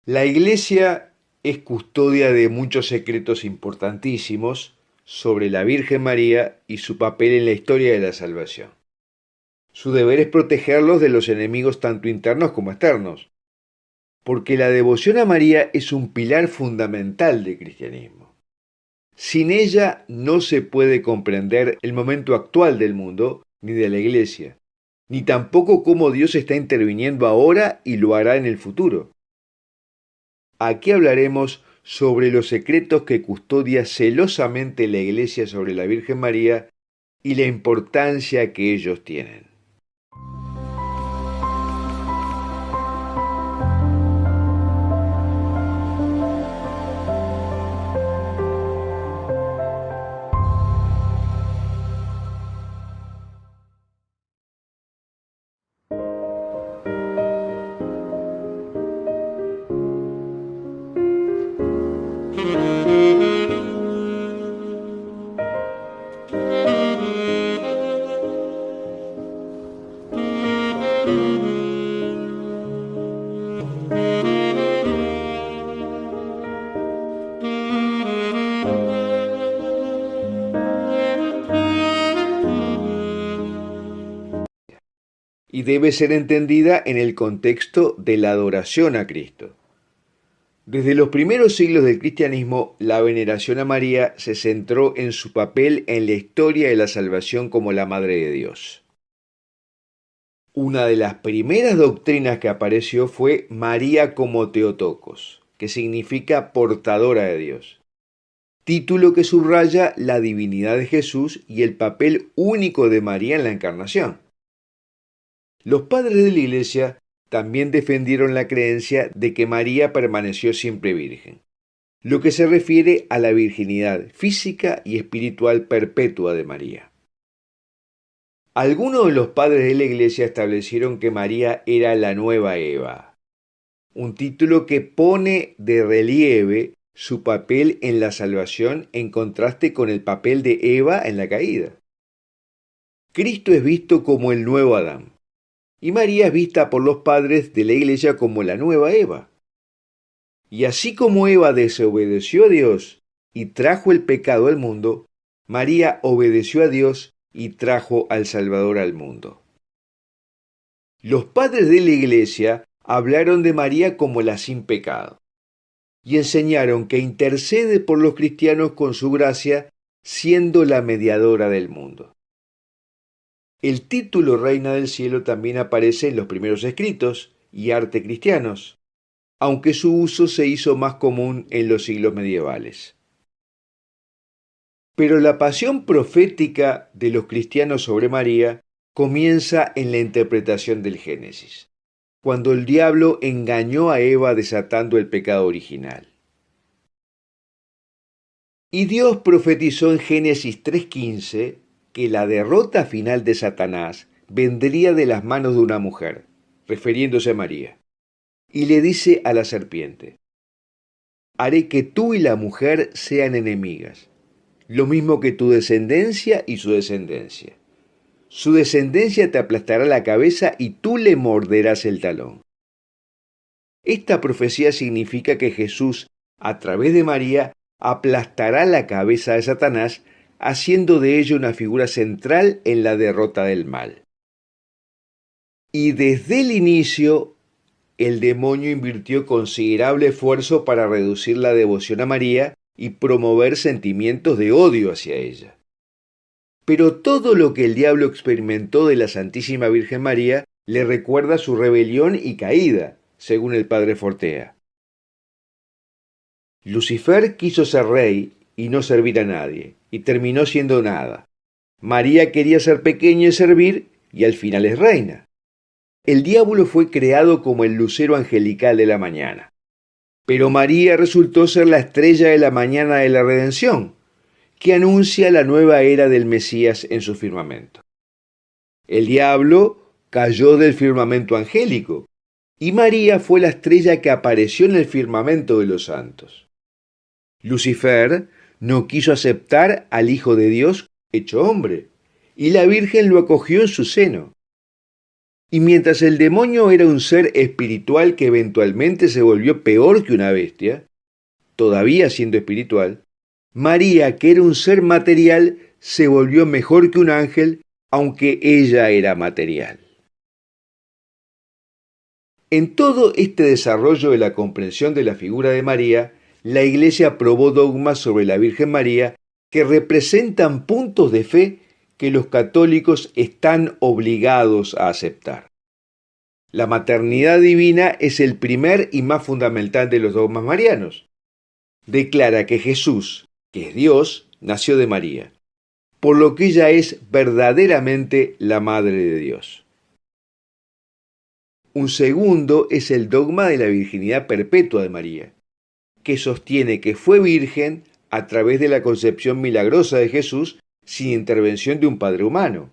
La Iglesia es custodia de muchos secretos importantísimos sobre la Virgen María y su papel en la historia de la salvación. Su deber es protegerlos de los enemigos tanto internos como externos, porque la devoción a María es un pilar fundamental del cristianismo. Sin ella no se puede comprender el momento actual del mundo ni de la Iglesia, ni tampoco cómo Dios está interviniendo ahora y lo hará en el futuro. Aquí hablaremos sobre los secretos que custodia celosamente la Iglesia sobre la Virgen María y la importancia que ellos tienen. Y debe ser entendida en el contexto de la adoración a Cristo. Desde los primeros siglos del cristianismo, la veneración a María se centró en su papel en la historia de la salvación como la Madre de Dios. Una de las primeras doctrinas que apareció fue María como Theotokos, que significa portadora de Dios, título que subraya la divinidad de Jesús y el papel único de María en la encarnación. Los padres de la Iglesia también defendieron la creencia de que María permaneció siempre virgen, lo que se refiere a la virginidad física y espiritual perpetua de María. Algunos de los padres de la Iglesia establecieron que María era la nueva Eva, un título que pone de relieve su papel en la salvación en contraste con el papel de Eva en la caída. Cristo es visto como el nuevo Adán, y María es vista por los padres de la Iglesia como la nueva Eva. Y así como Eva desobedeció a Dios y trajo el pecado al mundo, María obedeció a Dios y trajo al Salvador al mundo. Los padres de la Iglesia hablaron de María como la sin pecado y enseñaron que intercede por los cristianos con su gracia, siendo la mediadora del mundo. El título Reina del Cielo también aparece en los primeros escritos y arte cristianos, aunque su uso se hizo más común en los siglos medievales. Pero la pasión profética de los cristianos sobre María comienza en la interpretación del Génesis, cuando el diablo engañó a Eva desatando el pecado original. Y Dios profetizó en Génesis 3:15 que la derrota final de Satanás vendría de las manos de una mujer, refiriéndose a María, y le dice a la serpiente: haré que tú y la mujer sean enemigas, lo mismo que tu descendencia y su descendencia. Su descendencia te aplastará la cabeza y tú le morderás el talón. Esta profecía significa que Jesús, a través de María, aplastará la cabeza de Satanás, haciendo de ello una figura central en la derrota del mal. Y desde el inicio, el demonio invirtió considerable esfuerzo para reducir la devoción a María y promover sentimientos de odio hacia ella. Pero todo lo que el diablo experimentó de la Santísima Virgen María le recuerda su rebelión y caída, según el padre Fortea. Lucifer quiso ser rey y no servir a nadie, y terminó siendo nada. María quería ser pequeña y servir, y al final es reina. El diablo fue creado como el lucero angelical de la mañana, pero María resultó ser la estrella de la mañana de la redención, que anuncia la nueva era del Mesías en su firmamento. El diablo cayó del firmamento angélico, y María fue la estrella que apareció en el firmamento de los santos. Lucifer no quiso aceptar al Hijo de Dios hecho hombre, y la Virgen lo acogió en su seno. Y mientras el demonio era un ser espiritual que eventualmente se volvió peor que una bestia, todavía siendo espiritual, María, que era un ser material, se volvió mejor que un ángel, aunque ella era material. En todo este desarrollo de la comprensión de la figura de María, la Iglesia aprobó dogmas sobre la Virgen María que representan puntos de fe que los católicos están obligados a aceptar. La maternidad divina es el primer y más fundamental de los dogmas marianos. Declara que Jesús, que es Dios, nació de María, por lo que ella es verdaderamente la Madre de Dios. Un segundo es el dogma de la virginidad perpetua de María, que sostiene que fue virgen a través de la concepción milagrosa de Jesús sin intervención de un padre humano.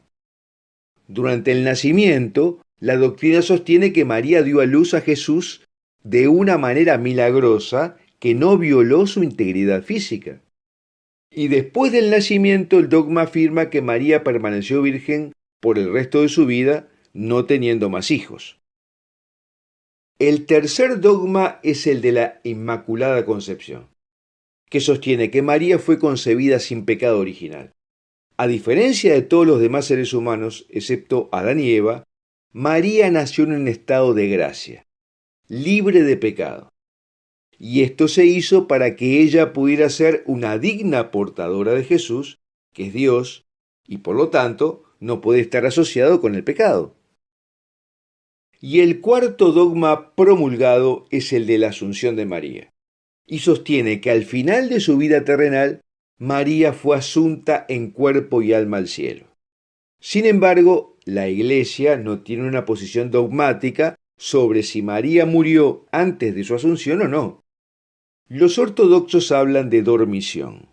Durante el nacimiento, la doctrina sostiene que María dio a luz a Jesús de una manera milagrosa que no violó su integridad física. Y después del nacimiento, el dogma afirma que María permaneció virgen por el resto de su vida, no teniendo más hijos. El tercer dogma es el de la Inmaculada Concepción, que sostiene que María fue concebida sin pecado original. A diferencia de todos los demás seres humanos, excepto Adán y Eva, María nació en un estado de gracia, libre de pecado. Y esto se hizo para que ella pudiera ser una digna portadora de Jesús, que es Dios, y por lo tanto no puede estar asociado con el pecado. Y el cuarto dogma promulgado es el de la Asunción de María, y sostiene que al final de su vida terrenal, María fue asunta en cuerpo y alma al cielo. Sin embargo, la Iglesia no tiene una posición dogmática sobre si María murió antes de su asunción o no. Los ortodoxos hablan de dormición.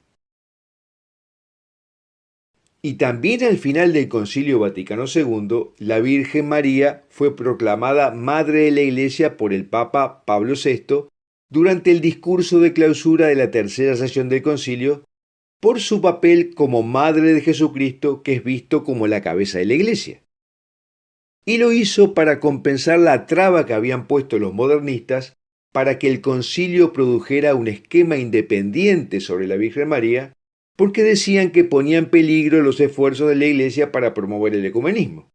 Y también al final del Concilio Vaticano II, la Virgen María fue proclamada Madre de la Iglesia por el Papa Pablo VI durante el discurso de clausura de la tercera sesión del concilio por su papel como Madre de Jesucristo, que es visto como la cabeza de la Iglesia. Y lo hizo para compensar la traba que habían puesto los modernistas para que el concilio produjera un esquema independiente sobre la Virgen María, porque decían que ponía en peligro los esfuerzos de la Iglesia para promover el ecumenismo.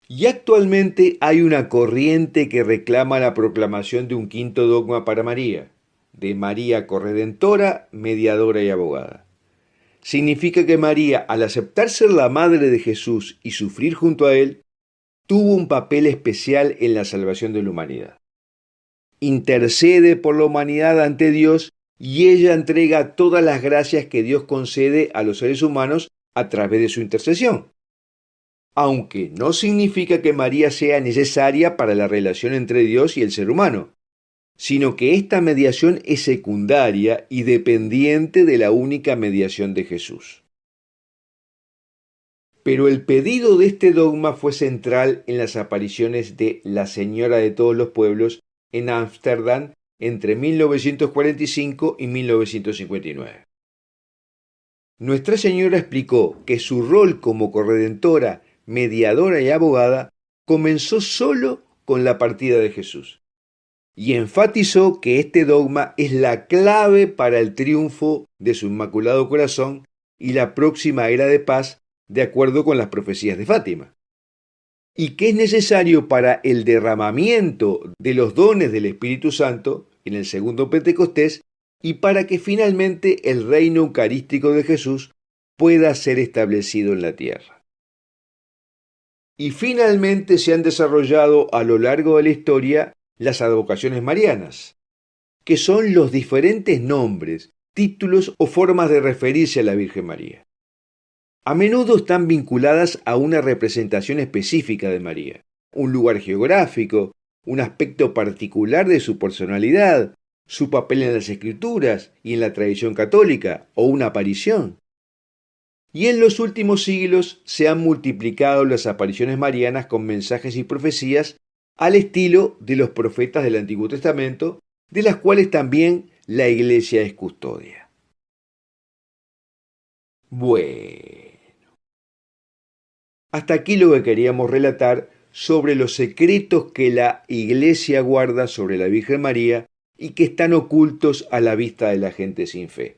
Y actualmente hay una corriente que reclama la proclamación de un quinto dogma para María, de María corredentora, mediadora y abogada. Significa que María, al aceptar ser la madre de Jesús y sufrir junto a él, tuvo un papel especial en la salvación de la humanidad. Intercede por la humanidad ante Dios y ella entrega todas las gracias que Dios concede a los seres humanos a través de su intercesión. Aunque no significa que María sea necesaria para la relación entre Dios y el ser humano, sino que esta mediación es secundaria y dependiente de la única mediación de Jesús. Pero el pedido de este dogma fue central en las apariciones de la Señora de todos los pueblos en Ámsterdam entre 1945 y 1959. Nuestra Señora explicó que su rol como corredentora, mediadora y abogada comenzó solo con la partida de Jesús, y enfatizó que este dogma es la clave para el triunfo de su Inmaculado Corazón y la próxima era de paz, de acuerdo con las profecías de Fátima, y que es necesario para el derramamiento de los dones del Espíritu Santo en el segundo Pentecostés y para que finalmente el reino eucarístico de Jesús pueda ser establecido en la tierra. Y finalmente se han desarrollado a lo largo de la historia las advocaciones marianas, que son los diferentes nombres, títulos o formas de referirse a la Virgen María. A menudo están vinculadas a una representación específica de María, un lugar geográfico, un aspecto particular de su personalidad, su papel en las Escrituras y en la tradición católica, o una aparición. Y en los últimos siglos se han multiplicado las apariciones marianas con mensajes y profecías al estilo de los profetas del Antiguo Testamento, de las cuales también la Iglesia es custodia. Bueno. Hasta aquí lo que queríamos relatar sobre los secretos que la Iglesia guarda sobre la Virgen María y que están ocultos a la vista de la gente sin fe.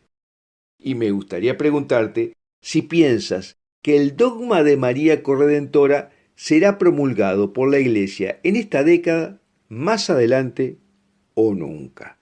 Y me gustaría preguntarte si piensas que el dogma de María Corredentora será promulgado por la Iglesia en esta década, más adelante o nunca.